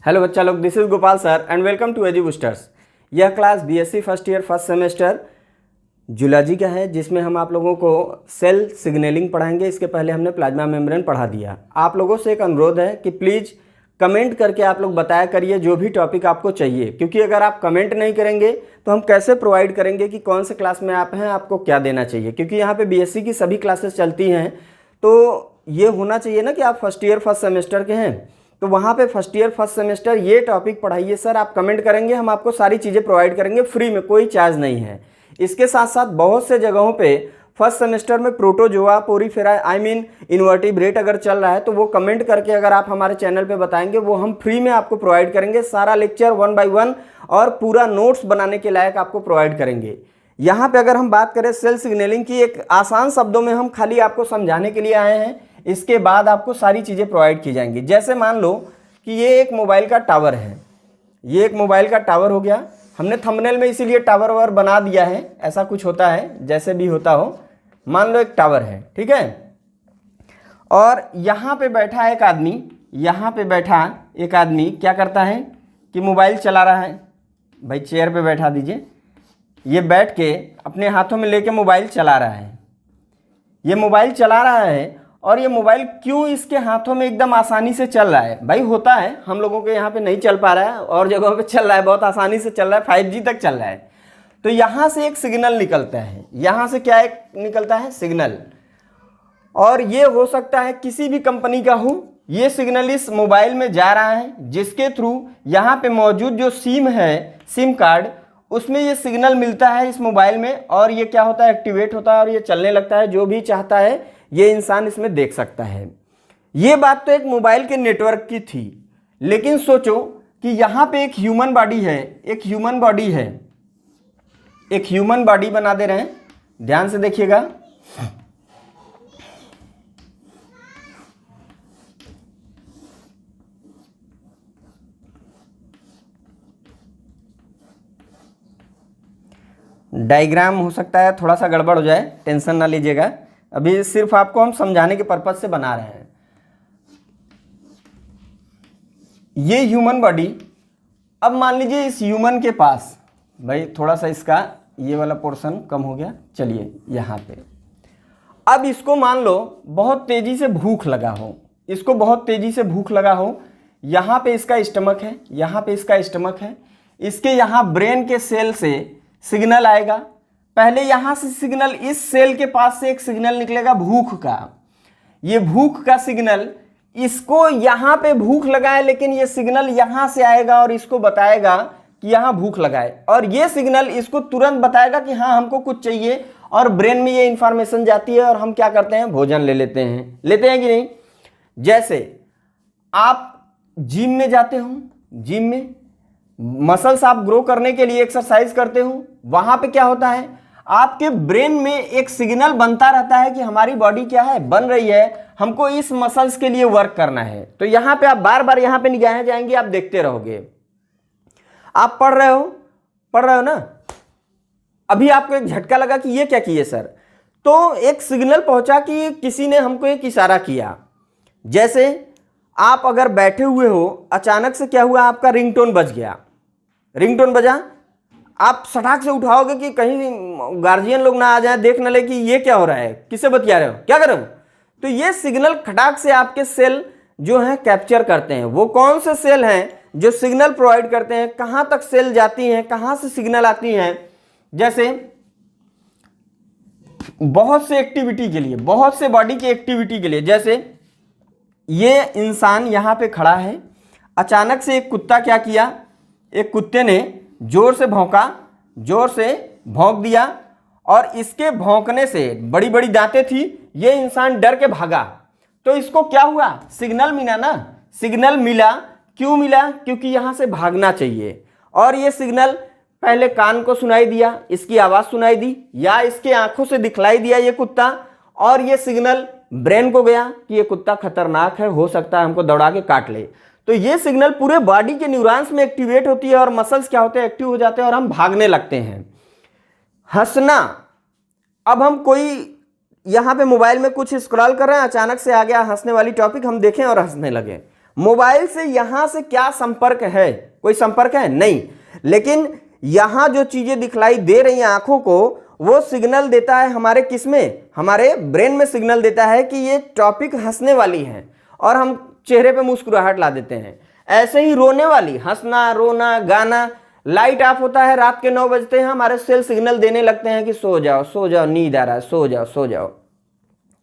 Hello बच्चा लोग, this is Gopal sir and welcome to AG boosters. यह class BSc first year first semester zoology का है, जिसमें हम आप लोगों को सेल सिग्नलिंग पढ़ाएंगे। इसके पहले हमने प्लाज्मा मेम्ब्रेन पढ़ा दिया। आप लोगों से एक अनुरोध है कि प्लीज़ कमेंट करके आप लोग बताया करिए जो भी टॉपिक आपको चाहिए, क्योंकि अगर आप कमेंट नहीं करेंगे तो हम कैसे प्रोवाइड करेंगे कि कौन से क्लास में आप हैं, आपको क्या देना चाहिए। क्योंकि यहाँ पे बीएससी की सभी क्लासेस चलती हैं, तो ये होना चाहिए ना कि आप फर्स्ट ईयर फर्स्ट सेमेस्टर के हैं, तो वहाँ पे फर्स्ट ईयर फर्स्ट सेमेस्टर ये टॉपिक पढ़ाइए सर। आप कमेंट करेंगे, हम आपको सारी चीज़ें प्रोवाइड करेंगे फ्री में, कोई चार्ज नहीं है। इसके साथ साथ बहुत से जगहों पे फर्स्ट सेमेस्टर में प्रोटोजोआ पोरीफेरा इनवर्टिब्रेट अगर चल रहा है, तो वो कमेंट करके अगर आप हमारे चैनल पे बताएंगे, वो हम फ्री में आपको प्रोवाइड करेंगे। सारा लेक्चर 1 बाय 1 और पूरा नोट्स बनाने के लायक आपको प्रोवाइड करेंगे। यहाँ पे अगर हम बात करें सेल सिग्नलिंग की, एक आसान शब्दों में हम खाली आपको समझाने के लिए आए हैं। इसके बाद आपको सारी चीज़ें प्रोवाइड की जाएंगी। जैसे मान लो कि ये एक मोबाइल का टावर है, ये एक मोबाइल का टावर हो गया। हमने थंबनेल में इसीलिए टावर वावर बना दिया है, ऐसा कुछ होता है, जैसे भी होता हो। मान लो एक टावर है, ठीक है, और यहाँ पे बैठा एक आदमी, यहाँ पे बैठा एक आदमी क्या करता है कि मोबाइल चला रहा है। भाई चेयर पे बैठा दीजिए। ये बैठ के अपने हाथों में लेके मोबाइल चला रहा है। ये मोबाइल चला रहा है, और ये मोबाइल क्यों इसके हाथों में एकदम आसानी से चल रहा है? भाई होता है, हम लोगों के यहाँ पे नहीं चल पा रहा है और जगहों पे चल रहा है, बहुत आसानी से चल रहा है, 5G तक चल रहा है। तो यहाँ से एक सिग्नल निकलता है, यहाँ से क्या एक निकलता है? सिग्नल। और ये हो सकता है किसी भी कंपनी का हो। ये सिग्नल इस मोबाइल में जा रहा है, जिसके थ्रू यहाँ पे मौजूद जो सिम है, सिम कार्ड, उसमें ये सिग्नल मिलता है इस मोबाइल में, और ये क्या होता है? एक्टिवेट होता है और ये चलने लगता है। जो भी चाहता है ये इंसान इसमें देख सकता है। ये बात तो एक मोबाइल के नेटवर्क की थी, लेकिन सोचो कि यहाँ पे एक ह्यूमन बॉडी है, एक ह्यूमन बॉडी है, एक ह्यूमन बॉडी बना दे रहे हैं। ध्यान से देखिएगा। डायग्राम हो सकता है थोड़ा सा गड़बड़ हो जाए, टेंशन ना लीजिएगा। अभी सिर्फ आपको हम समझाने के पर्पज से बना रहे हैं। ये ह्यूमन बॉडी, अब मान लीजिए इस ह्यूमन के पास, भाई थोड़ा सा इसका ये वाला पोर्शन कम हो गया, चलिए यहाँ पे। अब इसको मान लो बहुत तेजी से भूख लगा हो, इसको बहुत तेजी से भूख लगा हो। यहाँ पे इसका स्टमक है, यहाँ पे इसका स्टमक है। इसके यहाँ ब्रेन के सेल से सिग्नल आएगा। पहले यहाँ से सिग्नल, इस सेल के पास से एक सिग्नल निकलेगा भूख का। ये भूख का सिग्नल, इसको यहाँ पे भूख लगा है, लेकिन ये सिग्नल यहाँ से आएगा और इसको बताएगा कि यहाँ भूख लगा है, और ये सिग्नल इसको तुरंत बताएगा कि हाँ हमको कुछ चाहिए, और ब्रेन में ये इंफॉर्मेशन जाती है और हम क्या करते हैं? भोजन ले लेते हैं कि नहीं। जैसे आप जिम में जाते हो, जिम में मसल्स आप ग्रो करने के लिए एक्सरसाइज करते हो, वहां पे क्या होता है? आपके ब्रेन में एक सिग्नल बनता रहता है कि हमारी बॉडी क्या है? बन रही है, हमको इस मसल्स के लिए वर्क करना है। तो यहां पे आप बार बार यहां पे निगाहें जाएंगी, आप देखते रहोगे। आप पढ़ रहे हो ना। अभी आपको एक झटका लगा कि ये क्या किए सर, तो एक सिग्नल पहुंचा कि किसी ने हमको एक इशारा किया। जैसे आप अगर बैठे हुए हो, अचानक से क्या हुआ? आपका रिंगटोन बज गया। रिंगटोन बजा, आप सटाक से उठाओगे कि कहीं गार्जियन लोग ना आ जाए, देख न ले कि ये क्या हो रहा है, किससे बतिया रहे हो, क्या कर रहे हो। तो ये सिग्नल खटाक से आपके सेल जो है कैप्चर करते हैं। वो कौन से सेल हैं जो सिग्नल प्रोवाइड करते हैं? कहां तक सेल जाती हैं, कहां से सिग्नल आती हैं? जैसे बहुत से एक्टिविटी के लिए, बहुत से बॉडी की एक्टिविटी के लिए, जैसे ये इंसान यहां पे खड़ा है, अचानक से एक कुत्ता क्या किया? एक कुत्ते ने जोर से भौंका, जोर से भौंक दिया, और इसके भौंकने से बड़ी बड़ी दांतें थी, ये इंसान डर के भागा। तो इसको क्या हुआ? सिग्नल मिला ना, सिग्नल मिला। क्यों मिला? क्योंकि यहां से भागना चाहिए। और ये सिग्नल पहले कान को सुनाई दिया, इसकी आवाज सुनाई दी, या इसके आंखों से दिखलाई दिया ये कुत्ता, और ये सिग्नल ब्रेन को गया कि ये कुत्ता खतरनाक है, हो सकता है हमको दौड़ा के काट ले। तो ये सिग्नल पूरे बॉडी के न्यूरॉन्स में एक्टिवेट होती है, और मसल्स क्या होते हैं? एक्टिव हो जाते हैं, और हम भागने लगते हैं। हंसना, अब हम कोई यहाँ पे मोबाइल में कुछ स्क्रॉल कर रहे हैं, अचानक से आ गया हंसने वाली टॉपिक, हम देखें और हंसने लगे। मोबाइल से यहाँ से क्या संपर्क है? कोई संपर्क है? नहीं। लेकिन यहाँ जो चीजें दिखलाई दे रही हैं आंखों को, वो सिग्नल देता है हमारे किस में? हमारे ब्रेन में सिग्नल देता है कि ये टॉपिक हंसने वाली है, और हम चेहरे पे मुस्कुराहट ला देते हैं। ऐसे ही रोने वाली, हंसना, रोना, गाना, लाइट ऑफ होता है, रात के 9 बजते हैं, हमारे सेल सिग्नल देने लगते हैं कि सो जाओ, सो जाओ, नींद आ रहा है, सो जाओ, सो जाओ।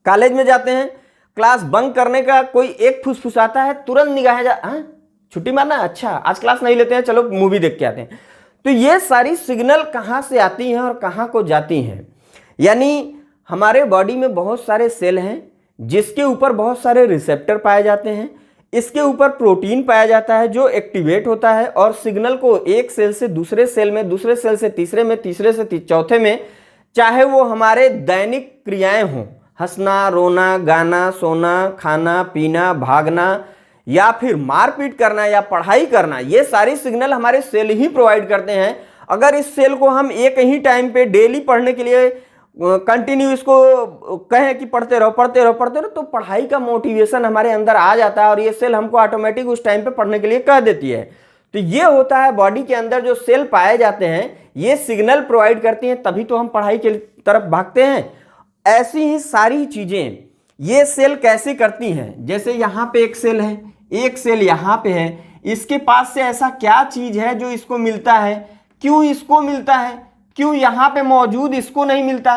कॉलेज में जाते हैं, क्लास बंक करने का कोई एक फुसफुसाता है, तुरंत निगाहें छुट्टी मारना, अच्छा आज क्लास नहीं लेते हैं, चलो मूवी देख के आते हैं। तो ये सारी सिग्नल कहाँ से आती हैं और कहाँ को जाती हैं? यानी हमारे बॉडी में बहुत सारे सेल हैं जिसके ऊपर बहुत सारे रिसेप्टर पाए जाते हैं। इसके ऊपर प्रोटीन पाया जाता है जो एक्टिवेट होता है और सिग्नल को एक सेल से दूसरे सेल में, दूसरे सेल से तीसरे में, तीसरे से चौथे में, चाहे वो हमारे दैनिक क्रियाएं हों, हंसना, रोना, गाना, सोना, खाना पीना, भागना, या फिर मारपीट करना, या पढ़ाई करना, ये सारी सिग्नल हमारे सेल ही प्रोवाइड करते हैं। अगर इस सेल को हम एक ही टाइम पे डेली पढ़ने के लिए कंटिन्यू इसको कहें कि पढ़ते रहो, पढ़ते रहो, पढ़ते रहो, तो पढ़ाई का मोटिवेशन हमारे अंदर आ जाता है और ये सेल हमको ऑटोमेटिक उस टाइम पे पढ़ने के लिए कह देती है। तो ये होता है बॉडी के अंदर जो सेल पाए जाते हैं, ये सिग्नल प्रोवाइड करती हैं, तभी तो हम पढ़ाई की तरफ भागते हैं। ऐसी ही सारी चीजें ये सेल कैसे करती हैं? जैसे यहाँ पे एक सेल है, एक सेल यहाँ पे है, इसके पास से ऐसा क्या चीज है जो इसको मिलता है? क्यों इसको मिलता है? क्यों यहाँ पे मौजूद इसको नहीं मिलता?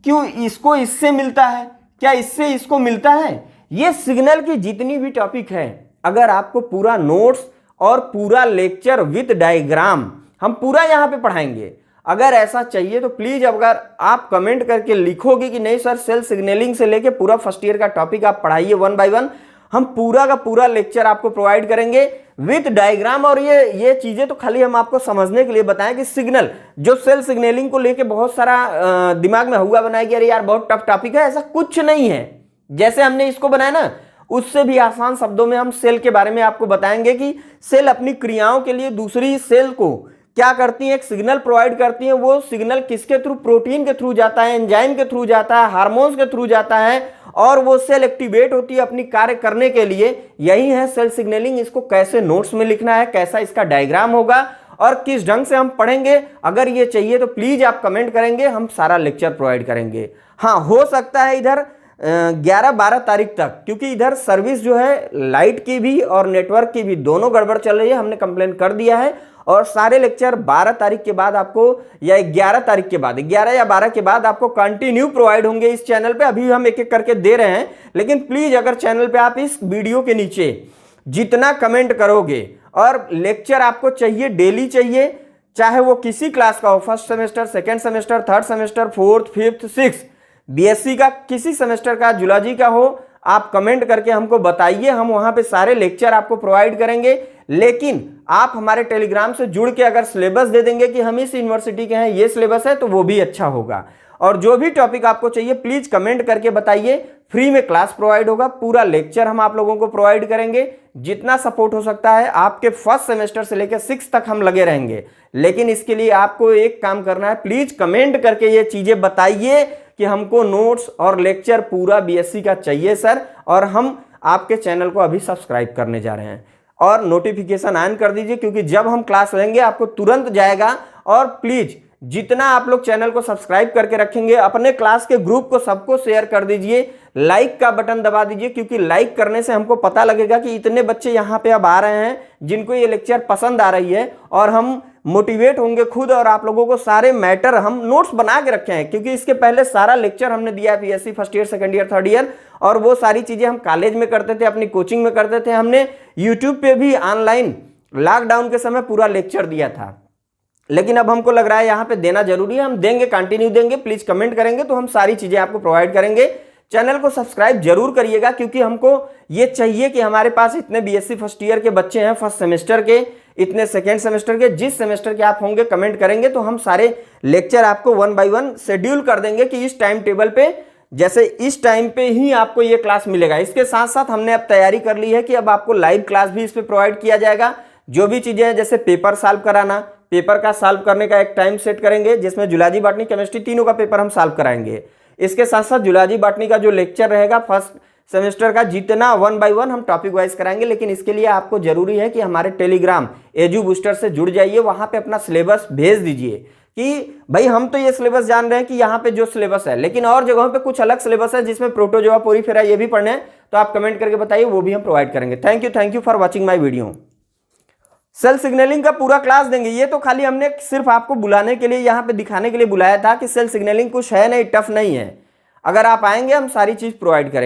क्यों इसको इससे मिलता है? क्या इससे इसको मिलता है? ये सिग्नल की जितनी भी टॉपिक है, अगर आपको पूरा नोट्स और पूरा लेक्चर विद डायग्राम हम पूरा यहाँ पे पढ़ाएंगे। अगर ऐसा चाहिए तो प्लीज अगर आप कमेंट करके लिखोगे कि नहीं सर, सेल सिग्नलिंग से लेके पूरा फर्स्ट ईयर का टॉपिक आप पढ़ाइए 1 बाय 1, हम पूरा का पूरा लेक्चर आपको प्रोवाइड करेंगे विद डायग्राम। और ये चीजें तो खाली हम आपको समझने के लिए बताएं कि सिग्नल जो सेल सिग्नलिंग को लेके बहुत सारा दिमाग में हुआ बनाया कि अरे यार बहुत टफ टॉपिक है, ऐसा कुछ नहीं है। जैसे हमने इसको बनाया ना, उससे भी आसान शब्दों में हम सेल के बारे में आपको बताएंगे कि सेल अपनी क्रियाओं के लिए दूसरी सेल को क्या करती है, एक सिग्नल प्रोवाइड करती है। वो सिग्नल किसके थ्रू? प्रोटीन के थ्रू जाता है, एंजाइम के थ्रू जाता है, हार्मोन्स के थ्रू जाता है, और वो सेल एक्टिवेट होती है अपनी कार्य करने के लिए। यही है सेल सिग्नलिंग। इसको कैसे नोट्स में लिखना है, कैसा इसका डायग्राम होगा और किस ढंग से हम पढ़ेंगे, अगर ये चाहिए तो प्लीज आप कमेंट करेंगे, हम सारा लेक्चर प्रोवाइड करेंगे। हाँ, हो सकता है इधर 11-12 तारीख तक, क्योंकि इधर सर्विस जो है लाइट की भी और नेटवर्क की भी दोनों गड़बड़ चल रही है, हमने कंप्लेन कर दिया है। और सारे लेक्चर 12 तारीख के बाद आपको, या 11 तारीख के बाद, 11 या 12 के बाद आपको कंटिन्यू प्रोवाइड होंगे इस चैनल पे। अभी हम एक एक करके दे रहे हैं, लेकिन प्लीज अगर चैनल पे आप इस वीडियो के नीचे जितना कमेंट करोगे, और लेक्चर आपको चाहिए डेली चाहिए, चाहे वो किसी क्लास का हो, first semester, second semester, third semester, fourth, fifth, six, BSc का किसी सेमेस्टर का, जूलॉजी का हो, आप कमेंट करके हमको बताइए, हम वहां पे सारे लेक्चर आपको प्रोवाइड करेंगे। लेकिन आप हमारे टेलीग्राम से जुड़ के अगर सिलेबस दे देंगे कि हम इस यूनिवर्सिटी के हैं, ये सिलेबस है, तो वो भी अच्छा होगा। और जो भी टॉपिक आपको चाहिए प्लीज कमेंट करके बताइए। फ्री में क्लास प्रोवाइड होगा, पूरा लेक्चर हम आप लोगों को प्रोवाइड करेंगे। जितना सपोर्ट हो सकता है आपके फर्स्ट सेमेस्टर से लेकर 6 तक हम लगे रहेंगे। लेकिन इसके लिए आपको एक काम करना है, प्लीज कमेंट करके ये चीजें बताइए कि हमको नोट्स और लेक्चर पूरा बीएससी का चाहिए सर, और हम आपके चैनल को अभी सब्सक्राइब करने जा रहे हैं। और नोटिफिकेशन ऑन कर दीजिए, क्योंकि जब हम क्लास लेंगे आपको तुरंत जाएगा। और प्लीज जितना आप लोग चैनल को सब्सक्राइब करके रखेंगे, अपने क्लास के ग्रुप को सबको शेयर कर दीजिए, लाइक का बटन दबा दीजिए, क्योंकि लाइक करने से हमको पता लगेगा कि इतने बच्चे यहाँ पे अब आ रहे हैं जिनको ये लेक्चर पसंद आ रही है, और हम मोटिवेट होंगे खुद। और आप लोगों को सारे मैटर हम नोट्स बना के रखे हैं, क्योंकि इसके पहले सारा लेक्चर हमने दिया है BSc first year, second year, third year, और वो सारी चीजें हम कॉलेज में करते थे, अपनी कोचिंग में करते थे। हमने यूट्यूब पे भी ऑनलाइन लॉकडाउन के समय पूरा लेक्चर दिया था, लेकिन अब हमको लग रहा है यहाँ पे देना जरूरी है, हम देंगे, कंटिन्यू देंगे। प्लीज कमेंट करेंगे तो हम सारी चीजें आपको प्रोवाइड करेंगे। चैनल को सब्सक्राइब जरूर करिएगा, क्योंकि हमको ये चाहिए कि हमारे पास इतने बीएससी फर्स्ट ईयर के बच्चे हैं, फर्स्ट सेमेस्टर के, इतने सेकेंड सेमेस्टर के, जिस सेमेस्टर के आप होंगे कमेंट करेंगे तो हम सारे लेक्चर आपको 1 बाय 1 शेड्यूल कर देंगे कि इस टाइम टेबल पे, जैसे इस टाइम पे ही आपको ये क्लास मिलेगा। इसके साथ साथ हमने अब तैयारी कर ली है कि अब आपको लाइव क्लास भी इस पे प्रोवाइड किया जाएगा। जो भी चीजें हैं, जैसे पेपर सॉल्व कराना, पेपर का सॉल्व करने का एक टाइम सेट करेंगे, जिसमें जूलॉजी, बॉटनी, केमिस्ट्री तीनों का पेपर हम सॉल्व कराएंगे। इसके साथ साथ जूलॉजी, बॉटनी का जो लेक्चर रहेगा फर्स्ट सेमेस्टर का जितना 1 by 1 हम टॉपिक वाइज कराएंगे, लेकिन इसके लिए आपको जरूरी है कि हमारे टेलीग्राम एजू बूस्टर से जुड़ जाइए, वहां पे अपना सिलेबस भेज दीजिए कि भाई हम तो ये सिलेबस जान रहे हैं कि यहाँ पे जो सिलेबस है, लेकिन और जगहों पे कुछ अलग सिलेबस है जिसमें प्रोटोजोआ पोरीफेरा ये भी पढ़ने हैं, तो आप कमेंट करके बताइए, वो भी हम प्रोवाइड करेंगे। Thank you for watching my video. Cell signalling का पूरा क्लास देंगे, ये तो खाली हमने सिर्फ आपको बुलाने के लिए, यहाँ पे दिखाने के लिए बुलाया था कि सेल सिग्नलिंग कुछ है नहीं, टफ नहीं है। अगर आप आएंगे हम सारी चीज प्रोवाइड करेंगे।